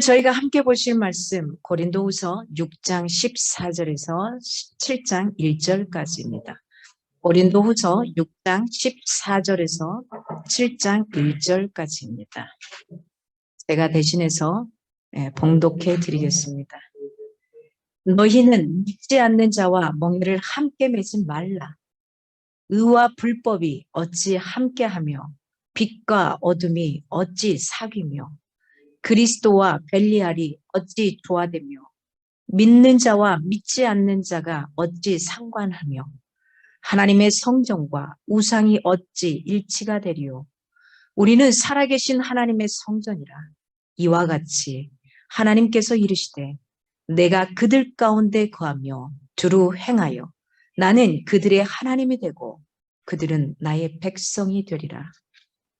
저희가 함께 보실 말씀 고린도후서 6장 14절에서 7장 1절까지입니다. 고린도후서 6장 14절에서 7장 1절까지입니다. 제가 대신해서 봉독해 드리겠습니다. 너희는 믿지 않는 자와 멍에를 함께 매지 말라. 의와 불법이 어찌 함께하며 빛과 어둠이 어찌 사귀며 그리스도와 벨리알이 어찌 조화되며 믿는 자와 믿지 않는 자가 어찌 상관하며 하나님의 성전과 우상이 어찌 일치가 되리요. 우리는 살아계신 하나님의 성전이라. 이와 같이 하나님께서 이르시되 내가 그들 가운데 거하며 두루 행하여 나는 그들의 하나님이 되고 그들은 나의 백성이 되리라.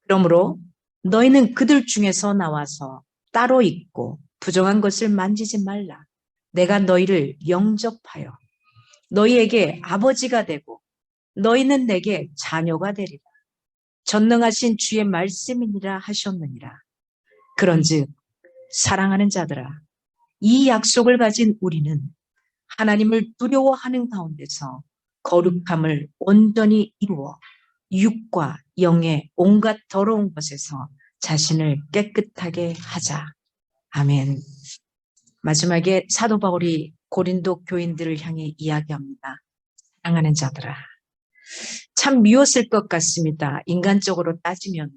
그러므로 너희는 그들 중에서 나와서 따로 있고 부정한 것을 만지지 말라. 내가 너희를 영접하여 너희에게 아버지가 되고 너희는 내게 자녀가 되리라. 전능하신 주의 말씀이니라 하셨느니라. 그런즉 사랑하는 자들아, 이 약속을 가진 우리는 하나님을 두려워하는 가운데서 거룩함을 온전히 이루어 육과 영의 온갖 더러운 것에서 자신을 깨끗하게 하자. 아멘. 마지막에 사도 바울이 고린도 교인들을 향해 이야기합니다. 사랑하는 자들아. 참 미웠을 것 같습니다. 인간적으로 따지면.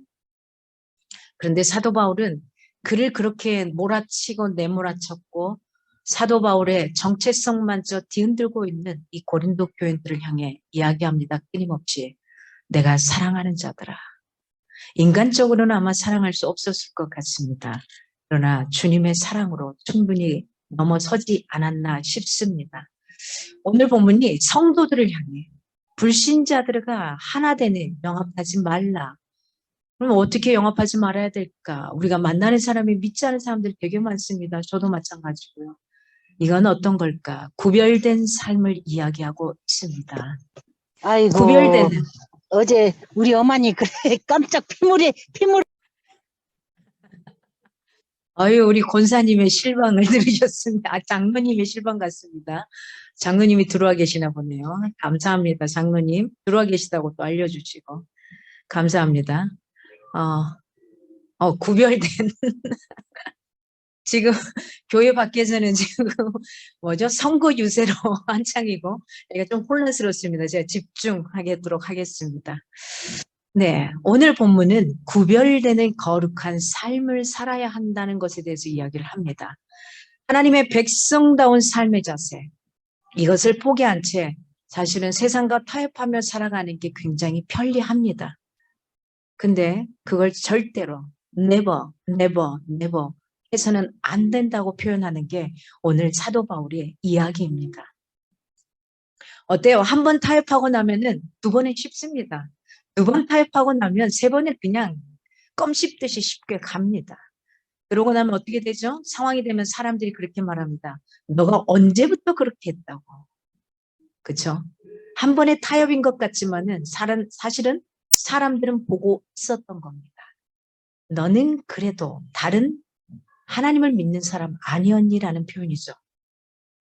그런데 사도 바울은 그를 그렇게 몰아치고 내몰아쳤고 사도 바울의 정체성만저 뒤흔들고 있는 이 고린도 교인들을 향해 이야기합니다. 끊임없이. 내가 사랑하는 자들아. 인간적으로는 아마 사랑할 수 없었을 것 같습니다. 그러나 주님의 사랑으로 충분히 넘어서지 않았나 싶습니다. 오늘 본문이 성도들을 향해 불신자들과 하나 되는 영합하지 말라. 그럼 어떻게 영합하지 말아야 될까? 우리가 만나는 사람이 믿지 않은 사람들 되게 많습니다. 저도 마찬가지고요. 이건 어떤 걸까? 구별된 삶을 이야기하고 있습니다. 아이고, 구별되는. 어제 우리 어머니 그래 깜짝 피물이 아유, 우리 권사님의 실방을 들으셨습니다. 장로님의 실방 같습니다. 장로님이 들어와 계시나 보네요. 감사합니다. 장로님 들어와 계시다고 또 알려주시고 감사합니다. 구별된 지금 교회 밖에서는 지금 선거 유세로 한창이고 제가 좀 혼란스럽습니다. 제가 집중하도록 하겠습니다. 네, 오늘 본문은 구별되는 거룩한 삶을 살아야 한다는 것에 대해서 이야기를 합니다. 하나님의 백성다운 삶의 자세, 이것을 포기한 채 사실은 세상과 타협하며 살아가는 게 굉장히 편리합니다. 근데 그걸 절대로 never 해서는 안 된다고 표현하는 게 오늘 사도 바울의 이야기입니다. 어때요? 한 번 타협하고 나면은 두 번은 쉽습니다. 두 번 타협하고 나면 세 번은 그냥 껌 씹듯이 쉽게 갑니다. 그러고 나면 어떻게 되죠? 상황이 되면 사람들이 그렇게 말합니다. 너가 언제부터 그렇게 했다고. 그렇죠? 한 번의 타협인 것 같지만은 사실은 사람들은 보고 있었던 겁니다. 너는 그래도 다른 하나님을 믿는 사람 아니었니라는 표현이죠.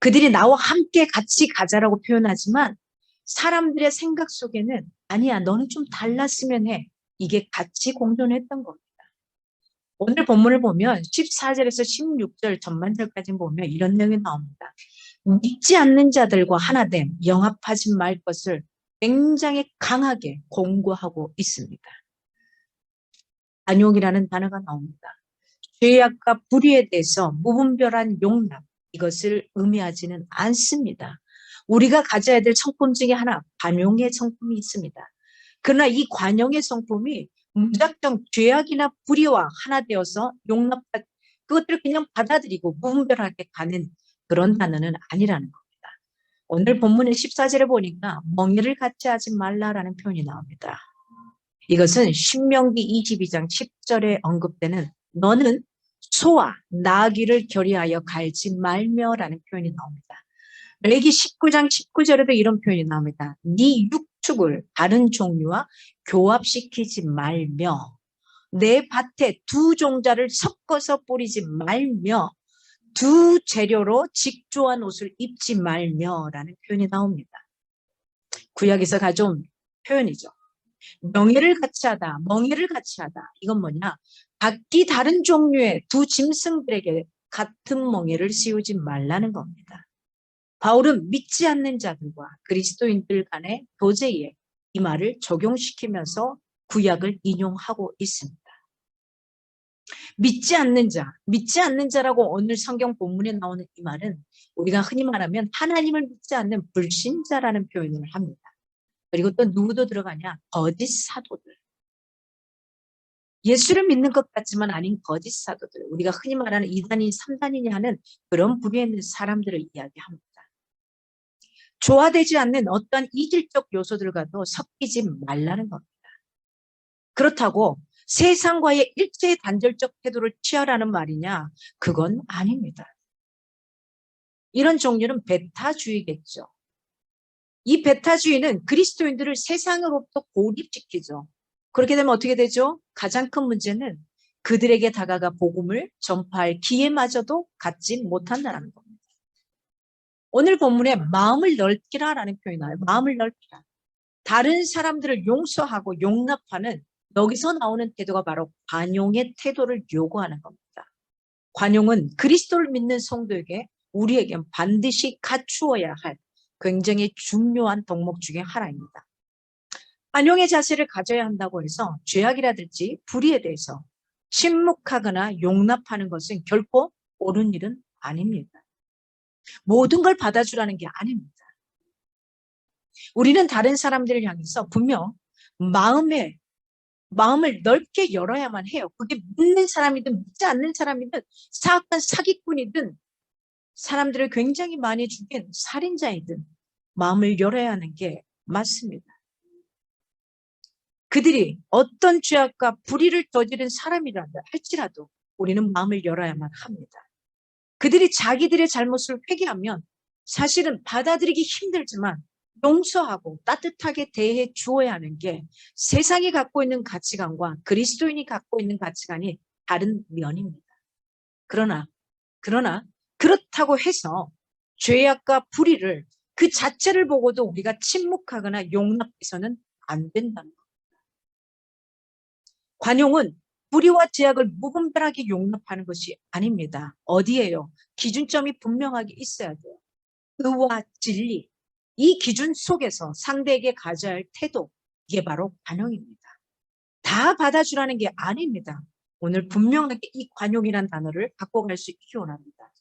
그들이 나와 함께 같이 가자라고 표현하지만 사람들의 생각 속에는 아니야, 너는 좀 달랐으면 해. 이게 같이 공존했던 겁니다. 오늘 본문을 보면 14절에서 16절 전반절까지 보면 이런 내용이 나옵니다. 믿지 않는 자들과 하나됨, 영합하지 말 것을 굉장히 강하게 공고하고 있습니다. 안용이라는 단어가 나옵니다. 죄악과 불의에 대해서 무분별한 용납, 이것을 의미하지는 않습니다. 우리가 가져야 될 성품 중에 하나, 관용의 성품이 있습니다. 그러나 이 관용의 성품이 무작정 죄악이나 불의와 하나 되어서 그것들을 그냥 받아들이고 무분별하게 가는 그런 단어는 아니라는 겁니다. 오늘 본문의 14절에 보니까 멍에를 같이 하지 말라라는 표현이 나옵니다. 이것은 신명기 22장 10절에 언급되는 너는 소와 나귀를 결의하여 갈지 말며라는 표현이 나옵니다. 레위기 19장 19절에도 이런 표현이 나옵니다. 네 육축을 다른 종류와 교합시키지 말며 내 밭에 두 종자를 섞어서 뿌리지 말며 두 재료로 직조한 옷을 입지 말며라는 표현이 나옵니다. 구약에서 가져온 표현이죠. 명예를 같이 하다, 멍에를 같이 하다. 이건 뭐냐? 각기 다른 종류의 두 짐승들에게 같은 멍에를 씌우지 말라는 겁니다. 바울은 믿지 않는 자들과 그리스도인들 간의 교제에 이 말을 적용시키면서 구약을 인용하고 있습니다. 믿지 않는 자라고 오늘 성경 본문에 나오는 이 말은 우리가 흔히 말하면 하나님을 믿지 않는 불신자라는 표현을 합니다. 그리고 또 누구도 들어가냐? 거짓 사도들. 예수를 믿는 것 같지만 아닌 거짓 사도들. 우리가 흔히 말하는 2단이 3단이냐 하는 그런 부류에 있는 사람들을 이야기합니다. 조화되지 않는 어떤 이질적 요소들과도 섞이지 말라는 겁니다. 그렇다고 세상과의 일체의 단절적 태도를 취하라는 말이냐? 그건 아닙니다. 이런 종류는 베타주의겠죠. 이 베타주의는 그리스도인들을 세상으로부터 고립시키죠. 그렇게 되면 어떻게 되죠? 가장 큰 문제는 그들에게 다가가 복음을 전파할 기회마저도 갖지 못한다는 겁니다. 오늘 본문에 마음을 넓히라라는 표현이 나와요. 마음을 넓히라. 다른 사람들을 용서하고 용납하는 여기서 나오는 태도가 바로 관용의 태도를 요구하는 겁니다. 관용은 그리스도를 믿는 성도에게 우리에게 반드시 갖추어야 할 굉장히 중요한 덕목 중에 하나입니다. 관용의 자세를 가져야 한다고 해서 죄악이라든지 불의에 대해서 침묵하거나 용납하는 것은 결코 옳은 일은 아닙니다. 모든 걸 받아주라는 게 아닙니다. 우리는 다른 사람들을 향해서 분명 마음을 넓게 열어야만 해요. 그게 믿는 사람이든 믿지 않는 사람이든 사악한 사기꾼이든 사람들을 굉장히 많이 죽인 살인자이든 마음을 열어야 하는 게 맞습니다. 그들이 어떤 죄악과 불의를 저지른 사람이라 할지라도 우리는 마음을 열어야만 합니다. 그들이 자기들의 잘못을 회개하면 사실은 받아들이기 힘들지만 용서하고 따뜻하게 대해 주어야 하는 게 세상이 갖고 있는 가치관과 그리스도인이 갖고 있는 가치관이 다른 면입니다. 그러나 그렇다고 해서 죄악과 불의를 그 자체를 보고도 우리가 침묵하거나 용납해서는 안 된다는 겁니다. 관용은 불의와 죄악을 무분별하게 용납하는 것이 아닙니다. 어디에요? 기준점이 분명하게 있어야 돼요. 의와 진리, 이 기준 속에서 상대에게 가져야 할 태도, 이게 바로 관용입니다. 다 받아주라는 게 아닙니다. 오늘 분명하게 이 관용이라는 단어를 갖고 갈 수 있기 원합니다.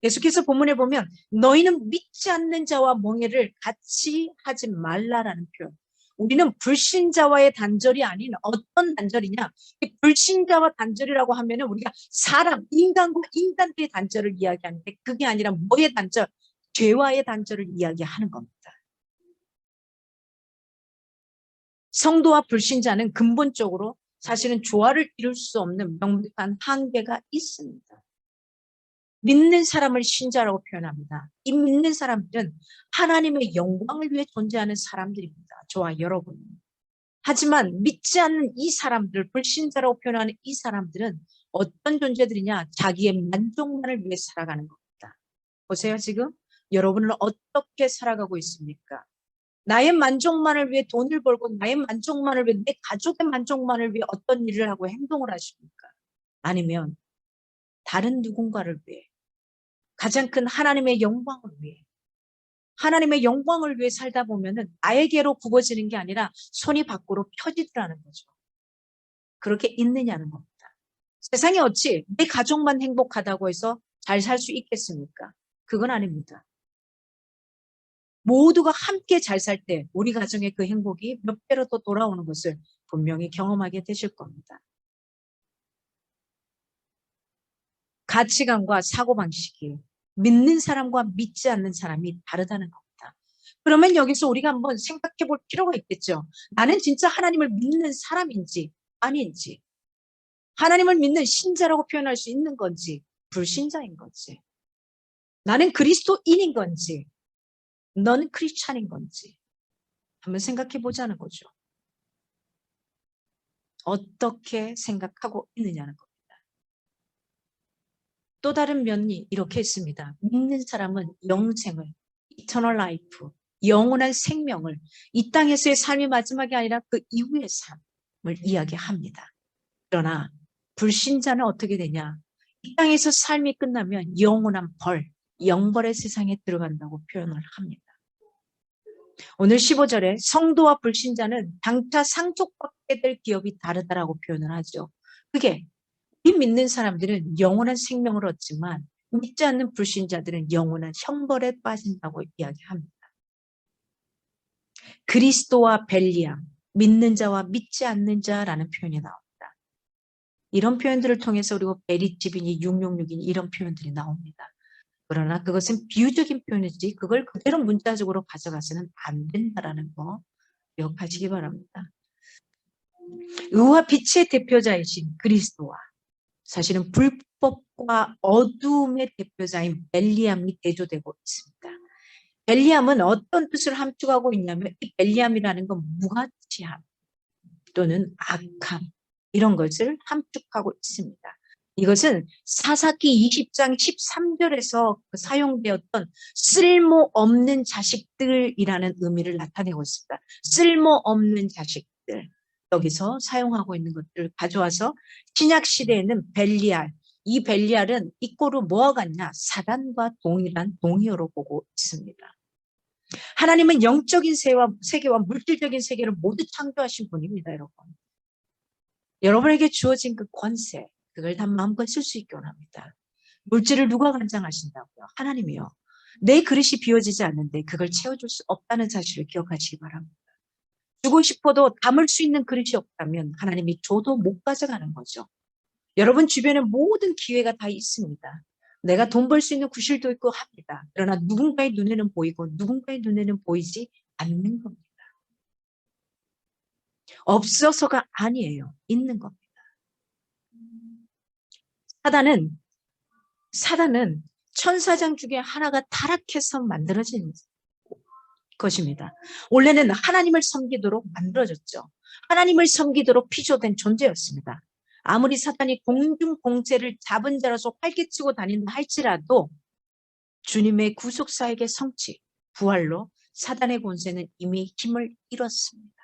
계속해서 본문에 보면 너희는 믿지 않는 자와 멍에를 같이 하지 말라라는 표현. 우리는 불신자와의 단절이 아닌 어떤 단절이냐? 불신자와 단절이라고 하면은 우리가 사람, 인간과 인간들의 단절을 이야기하는데 그게 아니라 뭐의 단절? 죄와의 단절을 이야기하는 겁니다. 성도와 불신자는 근본적으로 사실은 조화를 이룰 수 없는 명백한 한계가 있습니다. 믿는 사람을 신자라고 표현합니다. 이 믿는 사람들은 하나님의 영광을 위해 존재하는 사람들입니다. 저와 여러분. 하지만 믿지 않는 이 사람들, 불신자라고 표현하는 이 사람들은 어떤 존재들이냐? 자기의 만족만을 위해 살아가는 겁니다. 보세요, 지금 여러분은 어떻게 살아가고 있습니까? 나의 만족만을 위해 돈을 벌고 나의 만족만을 위해 내 가족의 만족만을 위해 어떤 일을 하고 행동을 하십니까? 아니면 다른 누군가를 위해 가장 큰 하나님의 영광을 위해 살다 보면은 나에게로 굽어지는 게 아니라 손이 밖으로 펴지더라는 거죠. 그렇게 있느냐는 겁니다. 세상에 어찌 내 가족만 행복하다고 해서 잘 살 수 있겠습니까? 그건 아닙니다. 모두가 함께 잘 살 때 우리 가정의 그 행복이 몇 배로 더 돌아오는 것을 분명히 경험하게 되실 겁니다. 가치관과 사고방식이 믿는 사람과 믿지 않는 사람이 다르다는 겁니다. 그러면 여기서 우리가 한번 생각해 볼 필요가 있겠죠. 나는 진짜 하나님을 믿는 사람인지 아닌지, 하나님을 믿는 신자라고 표현할 수 있는 건지 불신자인 건지, 나는 그리스도인인 건지 너는 크리스찬인 건지 한번 생각해 보자는 거죠. 어떻게 생각하고 있느냐는 겁니다. 또 다른 면이 이렇게 있습니다. 믿는 사람은 영생을, eternal life, 영원한 생명을, 이 땅에서의 삶이 마지막이 아니라 그 이후의 삶을 이야기합니다. 그러나 불신자는 어떻게 되냐? 이 땅에서 삶이 끝나면 영원한 벌, 영벌의 세상에 들어간다고 표현을 합니다. 오늘 15절에 성도와 불신자는 장차 상속받게 될 기업이 다르다라고 표현을 하죠. 그게 이 믿는 사람들은 영원한 생명을 얻지만 믿지 않는 불신자들은 영원한 형벌에 빠진다고 이야기합니다. 그리스도와 벨리암, 믿는 자와 믿지 않는 자라는 표현이 나옵니다. 이런 표현들을 통해서 그리고 베리집이니 666이니 이런 표현들이 나옵니다. 그러나 그것은 비유적인 표현이지 그걸 그대로 문자적으로 가져가서는 안 된다라는 거 기억하시기 바랍니다. 의와 빛의 대표자이신 그리스도와 사실은 불법과 어둠의 대표자인 벨리암이 대조되고 있습니다. 벨리암은 어떤 뜻을 함축하고 있냐면 이 벨리암이라는 건 무가치함 또는 악함 이런 것을 함축하고 있습니다. 이것은 사사기 20장 13절에서 사용되었던 쓸모없는 자식들이라는 의미를 나타내고 있습니다. 쓸모없는 자식들. 여기서 사용하고 있는 것들을 가져와서 신약 시대에는 벨리알, 이 벨리알은 이꼬르 뭐와 같냐? 사단과 동일한 동의어로 보고 있습니다. 하나님은 영적인 세계와 물질적인 세계를 모두 창조하신 분입니다, 여러분. 여러분에게 주어진 그 권세, 그걸 다 마음껏 쓸 수 있게 원합니다. 물질을 누가 관장하신다고요? 하나님이요. 내 그릇이 비워지지 않는데 그걸 채워줄 수 없다는 사실을 기억하시기 바랍니다. 주고 싶어도 담을 수 있는 그릇이 없다면 하나님이 줘도 못 가져가는 거죠. 여러분 주변에 모든 기회가 다 있습니다. 내가 돈 벌 수 있는 구실도 있고 합니다. 그러나 누군가의 눈에는 보이고 누군가의 눈에는 보이지 않는 겁니다. 없어서가 아니에요. 있는 겁니다. 사단은 천사장 중에 하나가 타락해서 만들어진 것입니다. 원래는 하나님을 섬기도록 만들어졌죠. 하나님을 섬기도록 피조된 존재였습니다. 아무리 사탄이 공중공채를 잡은 자로서 활개치고 다닌다 할지라도 주님의 구속사에게 성취, 부활로 사단의 권세는 이미 힘을 잃었습니다.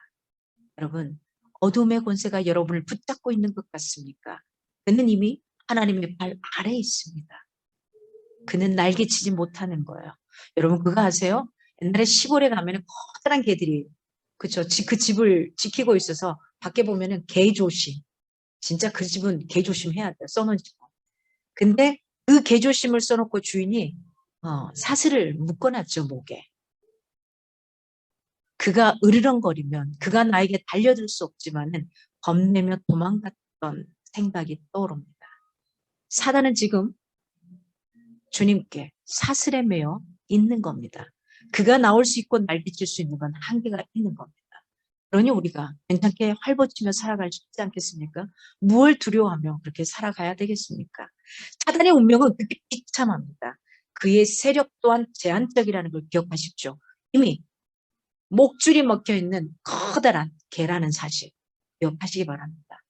여러분, 어둠의 권세가 여러분을 붙잡고 있는 것 같습니까? 그는 이미 하나님의 발 아래에 있습니다. 그는 날개치지 못하는 거예요. 여러분 그거 아세요? 옛날에 시골에 가면 커다란 개들이 그쵸? 그 집을 지키고 있어서 밖에 보면은 개 조심. 진짜 그 집은 개 조심해야 돼요. 써놓은 집은. 근데 그 개 조심을 써놓고 주인이 사슬을 묶어놨죠, 목에. 그가 으르렁거리면 그가 나에게 달려들 수 없지만은 겁내며 도망갔던 생각이 떠오릅니다. 사단은 지금 주님께 사슬에 매여 있는 겁니다. 그가 나올 수 있고 날개칠 수 있는 건 한계가 있는 겁니다. 그러니 우리가 괜찮게 활보치며 살아갈 수 있지 않겠습니까? 무엇을 두려워하며 그렇게 살아가야 되겠습니까? 사단의 운명은 그렇게 비참합니다. 그의 세력 또한 제한적이라는 걸 기억하십시오. 이미 목줄이 먹혀있는 커다란 개라는 사실 기억하시기 바랍니다.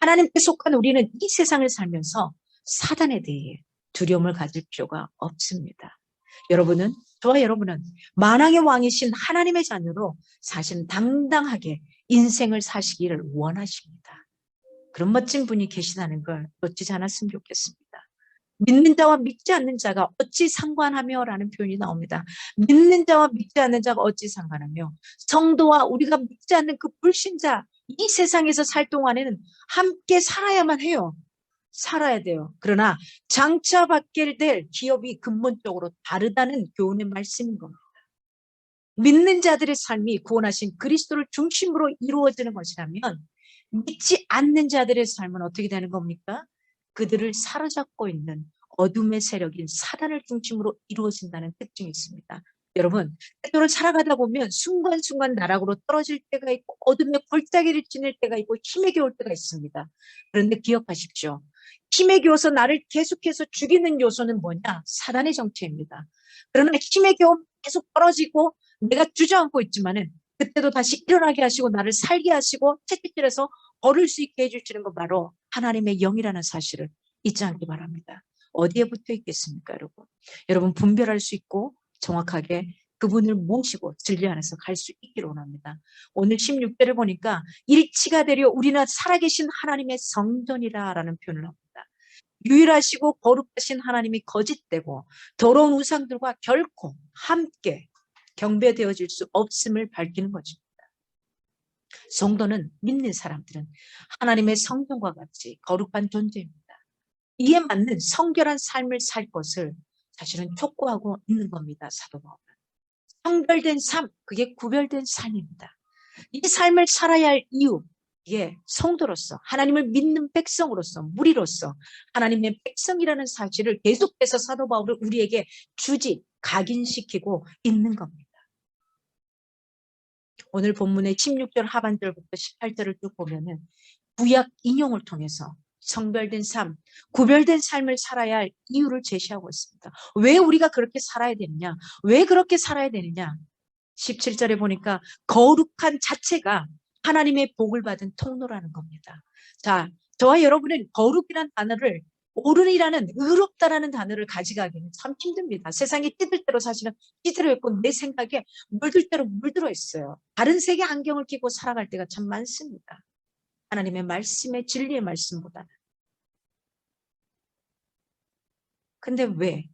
하나님께 속한 우리는 이 세상을 살면서 사단에 대해 두려움을 가질 필요가 없습니다. 저와 여러분은 만왕의 왕이신 하나님의 자녀로 사실 당당하게 인생을 사시기를 원하십니다. 그런 멋진 분이 계시다는 걸 놓치지 않았으면 좋겠습니다. 믿는 자와 믿지 않는 자가 어찌 상관하며 라는 표현이 나옵니다. 믿는 자와 믿지 않는 자가 어찌 상관하며 성도와 우리가 믿지 않는 그 불신자 이 세상에서 살 동안에는 함께 살아야만 해요. 살아야 돼요. 그러나 장차 받게 될 기업이 근본적으로 다르다는 교훈의 말씀인 겁니다. 믿는 자들의 삶이 구원하신 그리스도를 중심으로 이루어지는 것이라면 믿지 않는 자들의 삶은 어떻게 되는 겁니까? 그들을 사로잡고 있는 어둠의 세력인 사단을 중심으로 이루어진다는 특징이 있습니다. 여러분, 때로는 살아가다 보면 순간순간 나락으로 떨어질 때가 있고 어둠의 골짜기를 지낼 때가 있고 힘에 겨울 때가 있습니다. 그런데 기억하십시오. 힘에 겨워서 나를 계속해서 죽이는 요소는 뭐냐? 사단의 정체입니다. 그러나 힘에 겨워 계속 떨어지고 내가 주저앉고 있지만은 그때도 다시 일어나게 하시고 나를 살게 하시고 채찍질해서 걸을 수 있게 해주시는 건 바로 하나님의 영이라는 사실을 잊지 않기 바랍니다. 어디에 붙어 있겠습니까, 여러분? 여러분 분별할 수 있고 정확하게 그분을 모시고 진리 안에서 갈 수 있기를 원합니다. 오늘 16절을 보니까 일치가 되려 우리는 살아계신 하나님의 성전이라라는 표현을 합니다. 유일하시고 거룩하신 하나님이 거짓되고 더러운 우상들과 결코 함께 경배되어질 수 없음을 밝히는 것입니다. 성도는 믿는 사람들은 하나님의 성전과 같이 거룩한 존재입니다. 이에 맞는 성결한 삶을 살 것을 사실은 촉구하고 있는 겁니다. 사도 바울은. 성별된 삶, 그게 구별된 삶입니다. 이 삶을 살아야 할 이유, 이게 성도로서 하나님을 믿는 백성으로서 무리로서 하나님의 백성이라는 사실을 계속해서 사도 바울은 우리에게 각인시키고 있는 겁니다. 오늘 본문의 16절 하반절부터 18절을 쭉 보면은 구약 인용을 통해서 성별된 삶, 구별된 삶을 살아야 할 이유를 제시하고 있습니다. 왜 우리가 그렇게 살아야 되느냐? 왜 그렇게 살아야 되느냐? 17절에 보니까 거룩한 자체가 하나님의 복을 받은 통로라는 겁니다. 자, 저와 여러분은 거룩이라는 단어를 옳은이라는 의롭다라는 단어를 가져가기는 참 힘듭니다. 세상에 찌들 대로 사실은 찌들어 있고 내 생각에 물들 대로 물들어 있어요. 다른 색의 안경을 끼고 살아갈 때가 참 많습니다. 하나님의 말씀의 진리의 말씀보다는. 근데 왜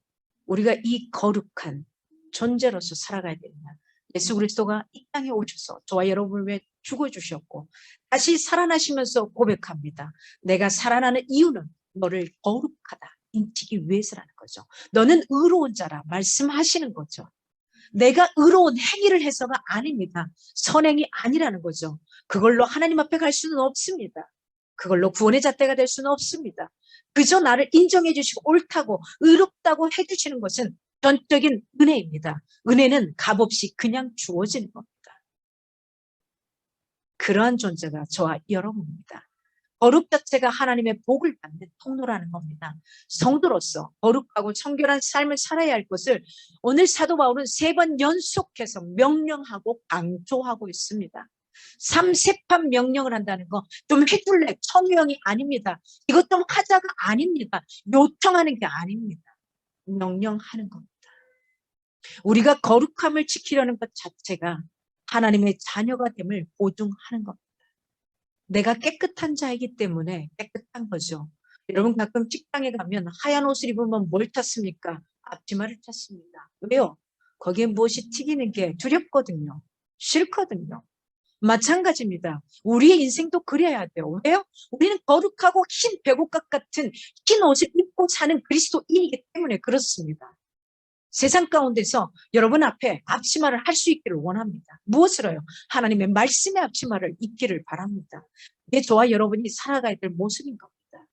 우리가 이 거룩한 존재로서 살아가야 되느냐? 예수 그리스도가 이 땅에 오셔서 저와 여러분을 위해 죽어주셨고 다시 살아나시면서 고백합니다. 내가 살아나는 이유는 너를 거룩하다 인치기 위해서라는 거죠. 너는 의로운 자라 말씀하시는 거죠. 내가 의로운 행위를 해서가 아닙니다. 선행이 아니라는 거죠. 그걸로 하나님 앞에 갈 수는 없습니다. 그걸로 구원의 잣대가 될 수는 없습니다. 그저 나를 인정해 주시고 옳다고 의롭다고 해주시는 것은 전적인 은혜입니다. 은혜는 값없이 그냥 주어지는 겁니다. 그러한 존재가 저와 여러분입니다. 거룩 자체가 하나님의 복을 받는 통로라는 겁니다. 성도로서 거룩하고 청결한 삶을 살아야 할 것을 오늘 사도 바울은 3번 연속해서 명령하고 강조하고 있습니다. 3세판 명령을 한다는 거 좀 해줄래 청유형이 아닙니다. 이것 좀 하자가 아닙니다. 요청하는 게 아닙니다. 명령하는 겁니다. 우리가 거룩함을 지키려는 것 자체가 하나님의 자녀가 됨을 보증하는 겁니다. 내가 깨끗한 자이기 때문에 깨끗한 거죠. 여러분 가끔 직장에 가면 하얀 옷을 입으면 뭘 찾습니까? 앞치마를 찾습니다. 왜요? 거기에 무엇이 튀기는 게 두렵거든요. 싫거든요. 마찬가지입니다. 우리의 인생도 그래야 돼요. 왜요? 우리는 거룩하고 흰 백옥각 같은 흰 옷을 입고 사는 그리스도인이기 때문에 그렇습니다. 세상 가운데서 여러분 앞에 앞치마를 할 수 있기를 원합니다. 무엇으로요? 하나님의 말씀의 앞치마를 입기를 바랍니다. 이게 저와 여러분이 살아가야 될 모습인 겁니다.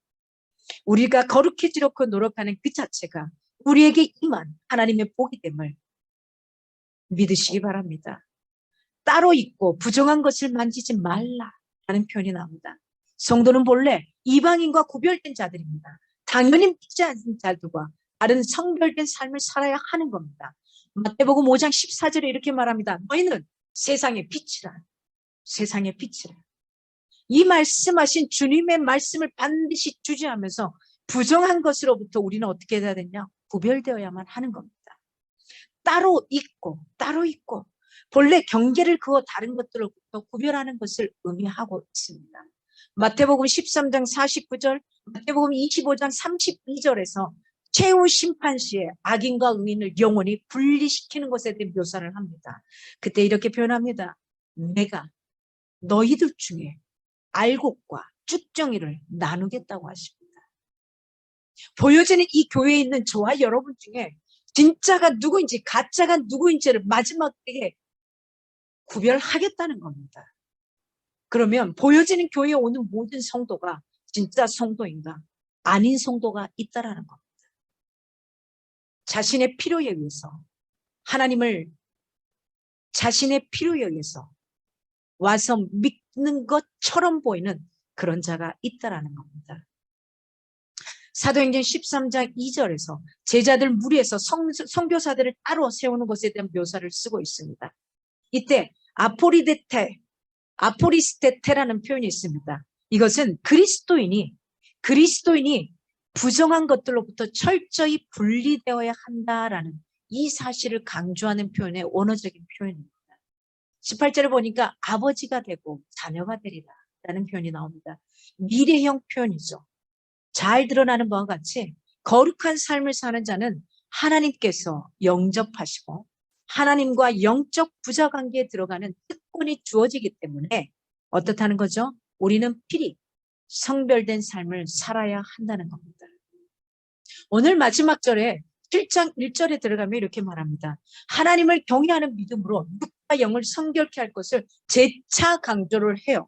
우리가 거룩해지려고 노력하는 그 자체가 우리에게 임한 하나님의 복이 됨을 믿으시기 바랍니다. 따로 있고 부정한 것을 만지지 말라라는 표현이 나옵니다. 성도는 본래 이방인과 구별된 자들입니다. 당연히 믿지 않는 자들과 다른 성별된 삶을 살아야 하는 겁니다. 마태복음 5장 14절에 이렇게 말합니다. 너희는 세상의 빛이라. 세상의 빛이라. 이 말씀하신 주님의 말씀을 반드시 주지하면서 부정한 것으로부터 우리는 어떻게 해야 되냐? 구별되어야만 하는 겁니다. 따로 있고 본래 경계를 그어 다른 것들로부터 구별하는 것을 의미하고 있습니다. 마태복음 13장 49절, 마태복음 25장 32절에서 최후 심판 시에 악인과 의인을 영원히 분리시키는 것에 대해 묘사를 합니다. 그때 이렇게 표현합니다. 내가 너희들 중에 알곡과 쭉정이를 나누겠다고 하십니다. 보여지는 이 교회에 있는 저와 여러분 중에 진짜가 누구인지 가짜가 누구인지를 마지막에 구별하겠다는 겁니다. 그러면 보여지는 교회에 오는 모든 성도가 진짜 성도인가 아닌 성도가 있다라는 겁니다. 자신의 필요에 의해서 하나님을 자신의 필요에 의해서 와서 믿는 것처럼 보이는 그런 자가 있다라는 겁니다. 사도행전 13장 2절에서 제자들 무리에서 선교사들을 따로 세우는 것에 대한 묘사를 쓰고 있습니다. 이때 아포리스테테라는 표현이 있습니다. 이것은 그리스도인이 부정한 것들로부터 철저히 분리되어야 한다라는 이 사실을 강조하는 표현의 원어적인 표현입니다. 18절을 보니까 아버지가 되고 자녀가 되리라 라는 표현이 나옵니다. 미래형 표현이죠. 잘 드러나는 바와 같이 거룩한 삶을 사는 자는 하나님께서 영접하시고 하나님과 영적 부자관계에 들어가는 특권이 주어지기 때문에 어떻다는 거죠? 우리는 필히 성별된 삶을 살아야 한다는 겁니다. 오늘 마지막 절에 7장 1절에 들어가면 이렇게 말합니다. 하나님을 경외하는 믿음으로 육과 영을 성결케 할 것을 재차 강조를 해요.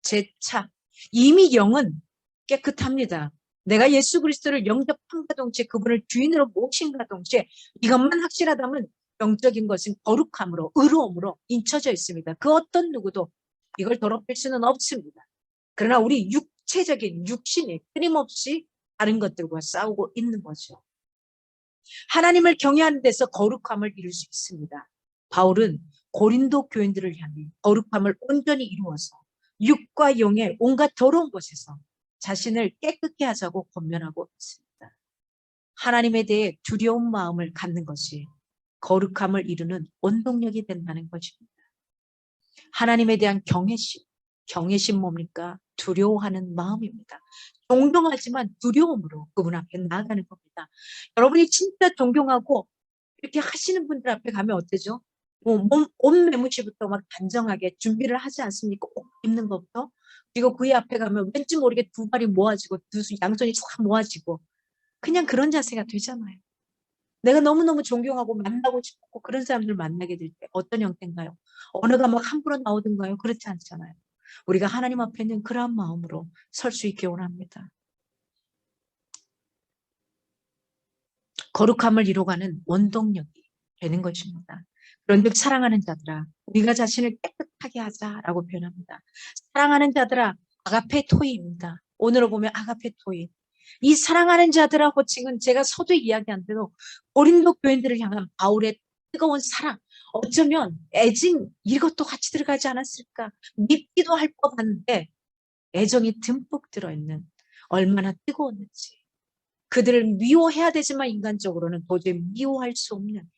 재차. 이미 영은 깨끗합니다. 내가 예수 그리스도를 영접함과 동시에 그분을 주인으로 모신과 동시에 이것만 확실하다면 영적인 것은 거룩함으로 의로움으로 인쳐져 있습니다. 그 어떤 누구도 이걸 더럽힐 수는 없습니다. 그러나 우리 육체적인 육신이 끊임없이 다른 것들과 싸우고 있는 거죠. 하나님을 경외하는 데서 거룩함을 이룰 수 있습니다. 바울은 고린도 교인들을 향해 거룩함을 온전히 이루어서 육과 영의 온갖 더러운 것에서 자신을 깨끗게 하자고 권면하고 있습니다. 하나님에 대해 두려운 마음을 갖는 것이 거룩함을 이루는 원동력이 된다는 것입니다. 하나님에 대한 경외심 뭡니까? 두려워하는 마음입니다. 존경하지만 두려움으로 그분 앞에 나아가는 겁니다. 여러분이 진짜 존경하고 이렇게 하시는 분들 앞에 가면 어때죠? 옷 매무시부터 막 단정하게 준비를 하지 않습니까? 옷 입는 것부터. 그리고 그의 앞에 가면 왠지 모르게 두 발이 모아지고 양손이 쫙 모아지고 그냥 그런 자세가 되잖아요. 내가 너무너무 존경하고 만나고 싶고 그런 사람들 만나게 될 때 어떤 형태인가요? 언어가 막 함부로 나오던가요? 그렇지 않잖아요. 우리가 하나님 앞에는 그러한 마음으로 설 수 있게 원합니다. 거룩함을 이루어가는 원동력이 되는 것입니다. 그런즉 사랑하는 자들아 우리가 자신을 깨끗하게 하자라고 표현합니다. 사랑하는 자들아 아가페토이입니다. 오늘로 보면 아가페토이. 이 사랑하는 자들아 호칭은 제가 서두에 이야기한 대로 고린도 교인들을 향한 바울의 뜨거운 사랑 어쩌면 애증 이것도 같이 들어가지 않았을까 밉기도 할 법한데 애정이 듬뿍 들어있는 얼마나 뜨거웠는지 그들을 미워해야 되지만 인간적으로는 도저히 미워할 수 없는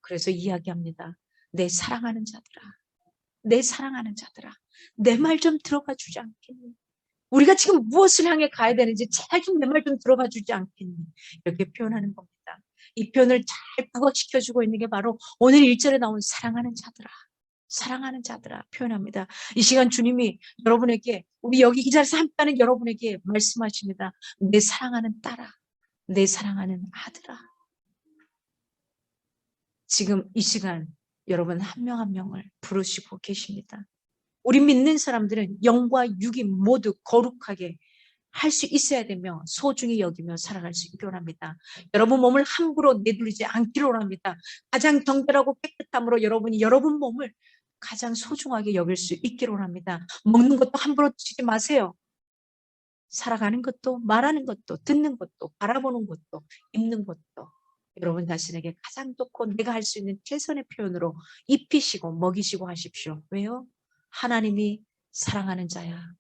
그래서 이야기합니다. 내 사랑하는 자들아 내 사랑하는 자들아 내 말 좀 들어봐 주지 않겠니? 우리가 지금 무엇을 향해 가야 되는지 잘 좀 내 말 좀 들어봐 주지 않겠니? 이렇게 표현하는 겁니다. 이 표현을 잘 부각시켜주고 있는 게 바로 오늘 1절에 나온 사랑하는 자들아 사랑하는 자들아 표현합니다. 이 시간 주님이 여러분에게 우리 여기 이 자리에서 함께하는 여러분에게 말씀하십니다. 내 사랑하는 딸아 내 사랑하는 아들아 지금 이 시간 여러분 한 명 한 명을 부르시고 계십니다. 우리 믿는 사람들은 영과 육이 모두 거룩하게 할 수 있어야 되며 소중히 여기며 살아갈 수 있기를 원합니다. 여러분 몸을 함부로 내두르지 않기를 원합니다. 가장 정결하고 깨끗함으로 여러분이 여러분 몸을 가장 소중하게 여길 수 있기를 원합니다. 먹는 것도 함부로 드시지 마세요. 살아가는 것도 말하는 것도 듣는 것도 바라보는 것도 입는 것도 여러분 자신에게 가장 좋고 내가 할 수 있는 최선의 표현으로 입히시고 먹이시고 하십시오. 왜요? 하나님이 사랑하는 자야.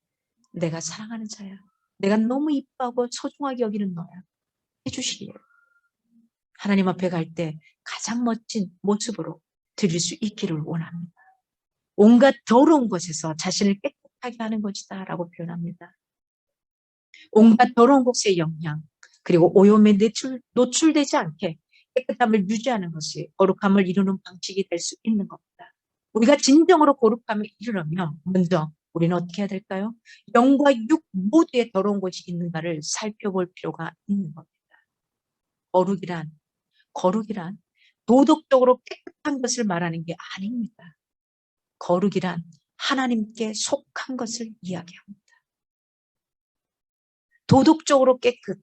내가 사랑하는 자야. 내가 너무 이뻐하고 소중하게 여기는 너야. 해주시기를. 하나님 앞에 갈 때 가장 멋진 모습으로 드릴 수 있기를 원합니다. 온갖 더러운 것에서 자신을 깨끗하게 하는 것이다 라고 표현합니다. 온갖 더러운 것의 영향 그리고 오염에 노출되지 않게 깨끗함을 유지하는 것이 거룩함을 이루는 방식이 될 수 있는 겁니다. 우리가 진정으로 거룩함을 이루려면 먼저 우리는 어떻게 해야 될까요? 영과 육 모두에 더러운 것이 있는가를 살펴볼 필요가 있는 겁니다. 거룩이란 도덕적으로 깨끗한 것을 말하는 게 아닙니다. 거룩이란 하나님께 속한 것을 이야기합니다. 도덕적으로 깨끗,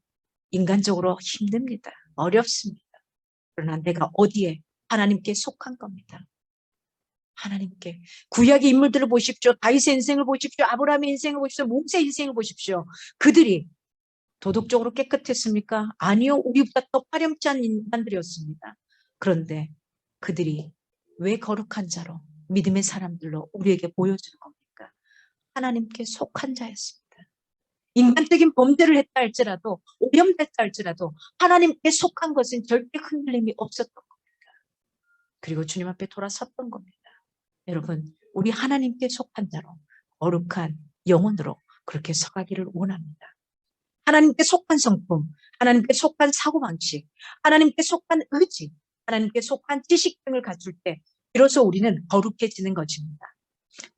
인간적으로 힘듭니다. 어렵습니다. 그러나 내가 어디에 하나님께 속한 겁니다. 하나님께. 구약의 인물들을 보십시오. 다윗의 인생을 보십시오. 아브라함의 인생을 보십시오. 모세의 인생을 보십시오. 그들이 도덕적으로 깨끗했습니까? 아니요. 우리보다 더 파렴치한 인간들이었습니다. 그런데 그들이 왜 거룩한 자로 믿음의 사람들로 우리에게 보여주는 겁니까? 하나님께 속한 자였습니다. 인간적인 범죄를 했다 할지라도, 오염됐다 할지라도 하나님께 속한 것은 절대 흔들림이 없었던 겁니다. 그리고 주님 앞에 돌아섰던 겁니다. 여러분, 우리 하나님께 속한 자로 거룩한 영혼으로 그렇게 서가기를 원합니다. 하나님께 속한 성품, 하나님께 속한 사고방식, 하나님께 속한 의지, 하나님께 속한 지식 등을 갖출 때 비로소 우리는 거룩해지는 것입니다.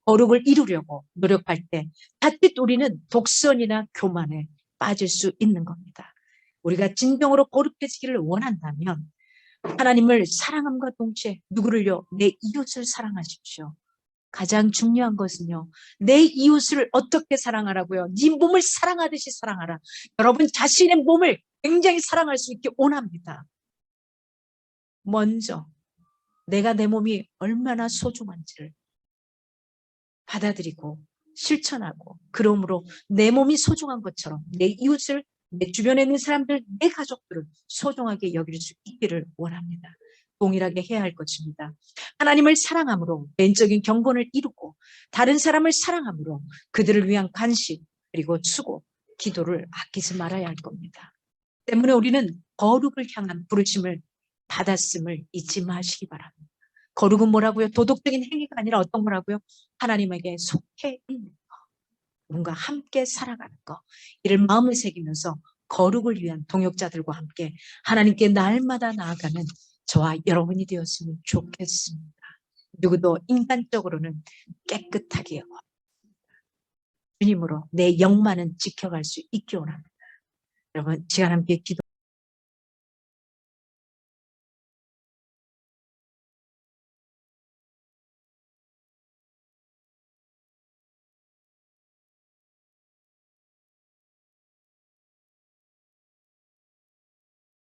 거룩을 이루려고 노력할 때 자칫 우리는 독선이나 교만에 빠질 수 있는 겁니다. 우리가 진정으로 거룩해지기를 원한다면 하나님을 사랑함과 동시에 누구를요? 내 이웃을 사랑하십시오. 가장 중요한 것은요, 내 이웃을 어떻게 사랑하라고요? 네 몸을 사랑하듯이 사랑하라. 여러분 자신의 몸을 굉장히 사랑할 수 있게 원합니다. 먼저 내가 내 몸이 얼마나 소중한지를 받아들이고 실천하고, 그러므로 내 몸이 소중한 것처럼 내 이웃을, 내 주변에 있는 사람들, 내 가족들을 소중하게 여길 수 있기를 원합니다. 동일하게 해야 할 것입니다. 하나님을 사랑함으로 개인적인 경건을 이루고 다른 사람을 사랑함으로 그들을 위한 관심 그리고 수고, 기도를 아끼지 말아야 할 겁니다. 때문에 우리는 거룩을 향한 부르심을 받았음을 잊지 마시기 바랍니다. 거룩은 뭐라고요? 도덕적인 행위가 아니라 어떤 거라고요? 하나님에게 속해 있는 거, 뭔가 함께 살아가는 거, 이를 마음을 새기면서 거룩을 위한 동역자들과 함께 하나님께 날마다 나아가는 저와 여러분이 되었으면 좋겠습니다. 누구도 인간적으로는 깨끗하게 주님으로 내 영만은 지켜갈 수 있기 원합니다. 여러분, 시간 함께 기도